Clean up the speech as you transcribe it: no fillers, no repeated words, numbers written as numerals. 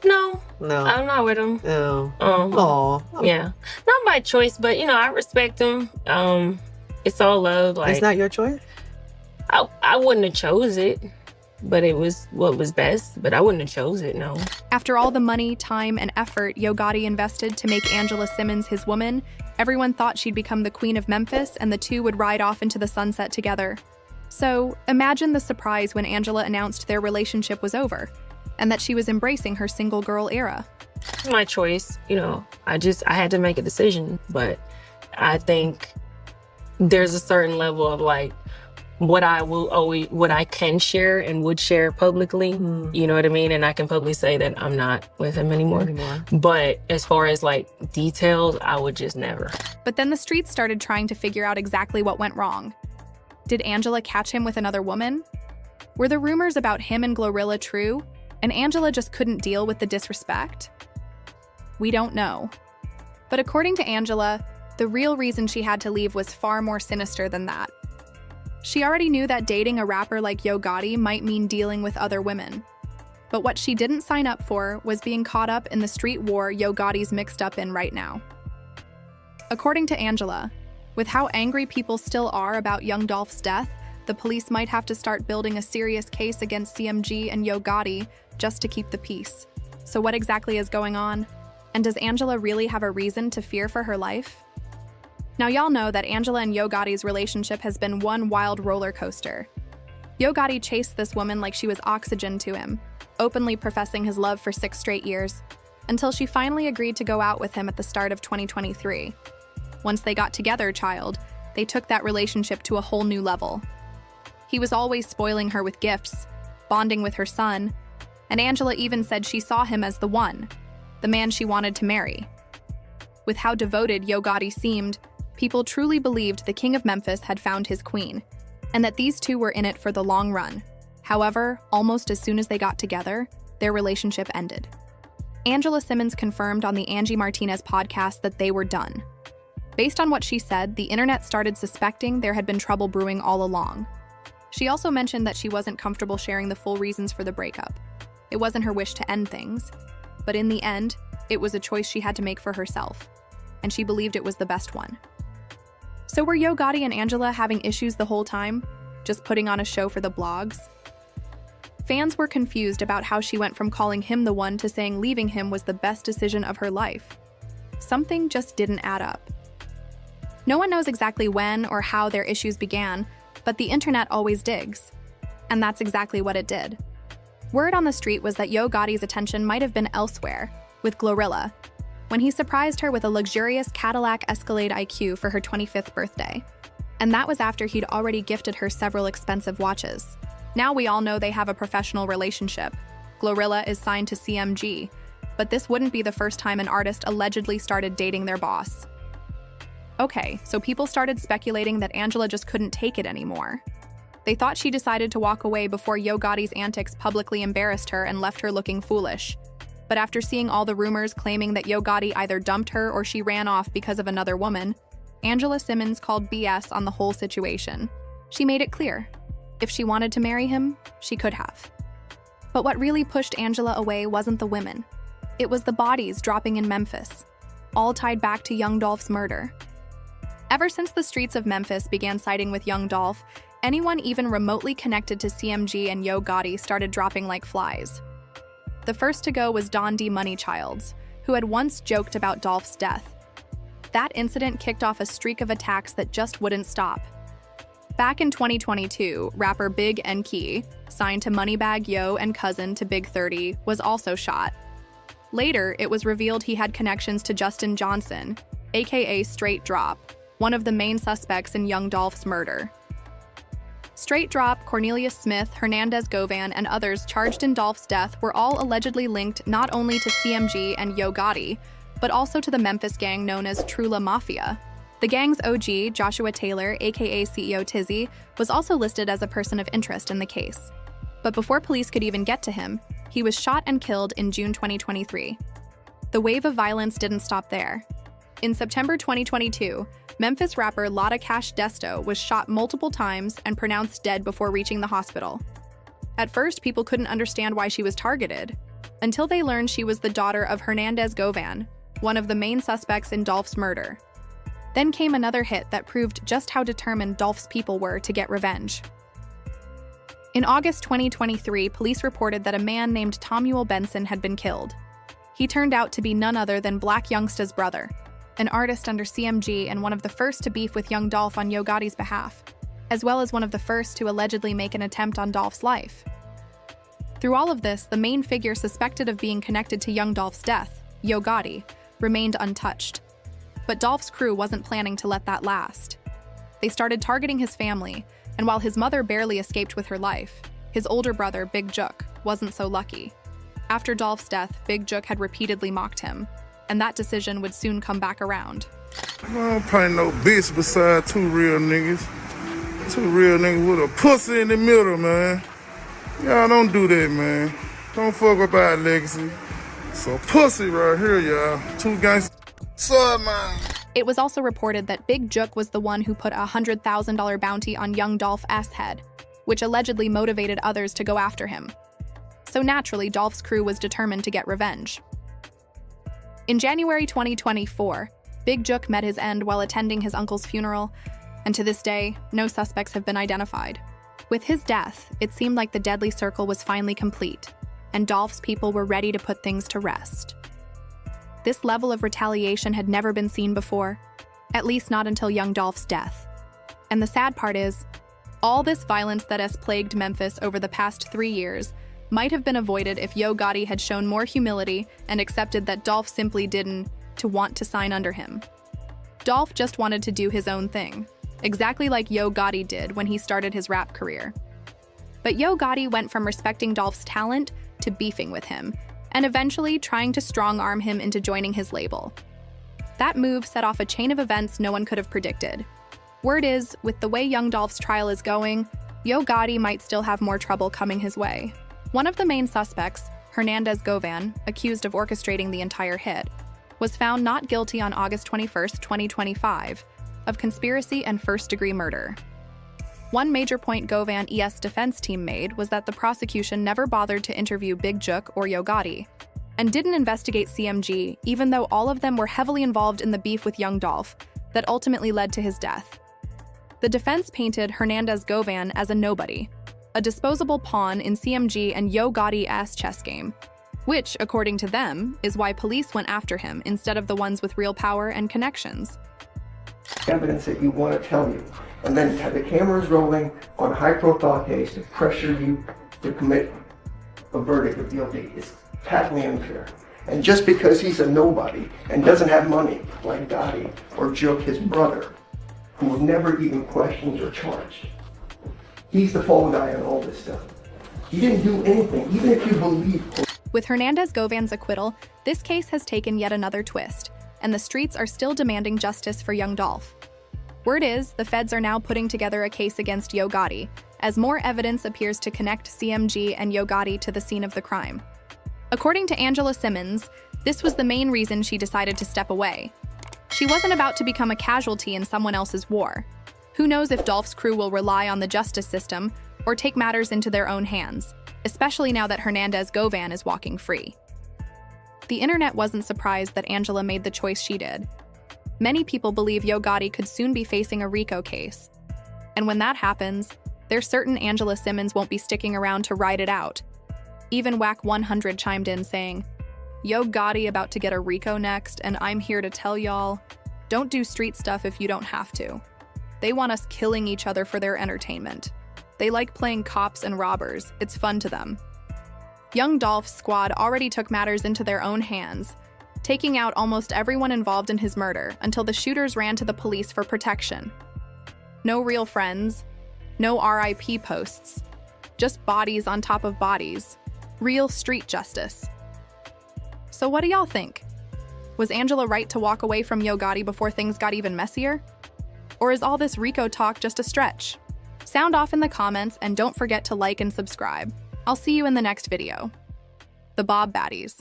No. No. I'm not with him. No. Yeah. Not by choice, but, I respect him. It's all love. It's not your choice? I wouldn't have chose it, but it was what was best. But I wouldn't have chose it, no. After all the money, time, and effort Yo Gotti invested to make Angela Simmons his woman, everyone thought she'd become the queen of Memphis and the two would ride off into the sunset together. So imagine the surprise when Angela announced their relationship was over and that she was embracing her single girl era. My choice, I had to make a decision, but I think there's a certain level of what I can share and would share publicly, you know what I mean? And I can publicly say that I'm not with him anymore. But as far as details, I would just never. But then the streets started trying to figure out exactly what went wrong. Did Angela catch him with another woman? Were the rumors about him and Glorilla true, and Angela just couldn't deal with the disrespect? We don't know. But according to Angela, the real reason she had to leave was far more sinister than that. She already knew that dating a rapper like Yo Gotti might mean dealing with other women. But what she didn't sign up for was being caught up in the street war Yo Gotti's mixed up in right now. According to Angela, with how angry people still are about Young Dolph's death, the police might have to start building a serious case against CMG and Yo Gotti just to keep the peace. So what exactly is going on? And does Angela really have a reason to fear for her life? Now y'all know that Angela and Yo Gotti's relationship has been one wild roller coaster. Yo Gotti chased this woman like she was oxygen to him, openly professing his love for 6 straight years, until she finally agreed to go out with him at the start of 2023. Once they got together, they took that relationship to a whole new level. He was always spoiling her with gifts, bonding with her son, and Angela even said she saw him as the one, the man she wanted to marry. With how devoted Yo Gotti seemed, people truly believed the king of Memphis had found his queen, and that these two were in it for the long run. However, almost as soon as they got together, their relationship ended. Angela Simmons confirmed on the Angie Martinez podcast that they were done. Based on what she said, the internet started suspecting there had been trouble brewing all along. She also mentioned that she wasn't comfortable sharing the full reasons for the breakup. It wasn't her wish to end things, but in the end, it was a choice she had to make for herself, and she believed it was the best one. So were Yo Gotti and Angela having issues the whole time, just putting on a show for the blogs? Fans were confused about how she went from calling him the one to saying leaving him was the best decision of her life. Something just didn't add up. No one knows exactly when or how their issues began, but the internet always digs. And that's exactly what it did. Word on the street was that Yo Gotti's attention might have been elsewhere, with Glorilla, when he surprised her with a luxurious Cadillac Escalade IQ for her 25th birthday. And that was after he'd already gifted her several expensive watches. Now we all know they have a professional relationship. Glorilla is signed to CMG, but this wouldn't be the first time an artist allegedly started dating their boss. Okay, so people started speculating that Angela just couldn't take it anymore. They thought she decided to walk away before Yo Gotti's antics publicly embarrassed her and left her looking foolish. But after seeing all the rumors claiming that Yo Gotti either dumped her or she ran off because of another woman, Angela Simmons called BS on the whole situation. She made it clear, if she wanted to marry him, she could have. But what really pushed Angela away wasn't the women. It was the bodies dropping in Memphis, all tied back to Young Dolph's murder. Ever since the streets of Memphis began siding with Young Dolph, anyone even remotely connected to CMG and Yo Gotti started dropping like flies. The first to go was Don D. Money Childs, who had once joked about Dolph's death. That incident kicked off a streak of attacks that just wouldn't stop. Back in 2022, rapper Big N Key, signed to Moneybagg Yo and cousin to Big 30, was also shot. Later, it was revealed he had connections to Justin Johnson, aka Straight Drop, one of the main suspects in Young Dolph's murder. Straight Drop, Cornelius Smith, Hernandez Govan, and others charged in Dolph's death were all allegedly linked not only to CMG and Yo Gotti, but also to the Memphis gang known as Trula Mafia. The gang's OG, Joshua Taylor, aka CEO Tizzy, was also listed as a person of interest in the case. But before police could even get to him, he was shot and killed in June 2023. The wave of violence didn't stop there. In September 2022, Memphis rapper Lotta Cash Desto was shot multiple times and pronounced dead before reaching the hospital. At first, people couldn't understand why she was targeted, until they learned she was the daughter of Hernandez Govan, one of the main suspects in Dolph's murder. Then came another hit that proved just how determined Dolph's people were to get revenge. In August 2023, police reported that a man named Tomuel Benson had been killed. He turned out to be none other than Black Youngsta's brother, an artist under CMG and one of the first to beef with young Dolph on Yo Gotti's behalf, as well as one of the first to allegedly make an attempt on Dolph's life. Through all of this, the main figure suspected of being connected to young Dolph's death, Yo Gotti, remained untouched. But Dolph's crew wasn't planning to let that last. They started targeting his family, and while his mother barely escaped with her life, his older brother, Big Jook, wasn't so lucky. After Dolph's death, Big Jook had repeatedly mocked him, and that decision would soon come back around. I don't play no bitch beside two real niggas. Two real niggas with a pussy in the middle, man. Y'all don't do that, man. Don't fuck up our legacy. It's a pussy right here, y'all. Two gangsters. So, man. It was also reported that Big Jook was the one who put a $100,000 bounty on young Dolph S. head, which allegedly motivated others to go after him. So naturally, Dolph's crew was determined to get revenge. In January 2024, Big Jook met his end while attending his uncle's funeral, and to this day, no suspects have been identified. With his death, it seemed like the deadly circle was finally complete, and Dolph's people were ready to put things to rest. This level of retaliation had never been seen before, at least not until young Dolph's death. And the sad part is, all this violence that has plagued Memphis over the past 3 years might have been avoided if Yo Gotti had shown more humility and accepted that Dolph simply didn't want to sign under him. Dolph just wanted to do his own thing, exactly like Yo Gotti did when he started his rap career. But Yo Gotti went from respecting Dolph's talent to beefing with him, and eventually trying to strong-arm him into joining his label. That move set off a chain of events no one could have predicted. Word is, with the way young Dolph's trial is going, Yo Gotti might still have more trouble coming his way. One of the main suspects, Hernandez Govan, accused of orchestrating the entire hit, was found not guilty on August 21, 2025, of conspiracy and first-degree murder. One major point Govan ES defense team made was that the prosecution never bothered to interview Big Jook or Yo Gotti, and didn't investigate CMG, even though all of them were heavily involved in the beef with young Dolph that ultimately led to his death. The defense painted Hernandez Govan as a nobody, a disposable pawn in CMG and Yo Gotti's chess game, which, according to them, is why police went after him instead of the ones with real power and connections. Evidence that you want to tell you, and then have the cameras rolling on a high-profile case to pressure you to commit a verdict of guilty is patently unfair. And just because he's a nobody and doesn't have money like Gotti or Jook, his brother, who were never even questioned or charged, he's the fall guy on all this stuff. He didn't do anything, even if you believe. With Hernandez Govan's acquittal, this case has taken yet another twist, and the streets are still demanding justice for young Dolph. Word is, the feds are now putting together a case against Yo Gotti, as more evidence appears to connect CMG and Yo Gotti to the scene of the crime. According to Angela Simmons, this was the main reason she decided to step away. She wasn't about to become a casualty in someone else's war. Who knows if Dolph's crew will rely on the justice system or take matters into their own hands, especially now that Hernandez Govan is walking free. The internet wasn't surprised that Angela made the choice she did. Many people believe Yo Gotti could soon be facing a RICO case. And when that happens, they're certain Angela Simmons won't be sticking around to ride it out. Even Whack 100 chimed in saying, "Yo Gotti about to get a RICO next, and I'm here to tell y'all, don't do street stuff if you don't have to. They want us killing each other for their entertainment. They like playing cops and robbers, it's fun to them." Young Dolph's squad already took matters into their own hands, taking out almost everyone involved in his murder until the shooters ran to the police for protection. No real friends, no RIP posts, just bodies on top of bodies. Real street justice. So what do y'all think? Was Angela right to walk away from Yo Gotti before things got even messier? Or is all this RICO talk just a stretch? Sound off in the comments and don't forget to like and subscribe. I'll see you in the next video. The Bob Baddies.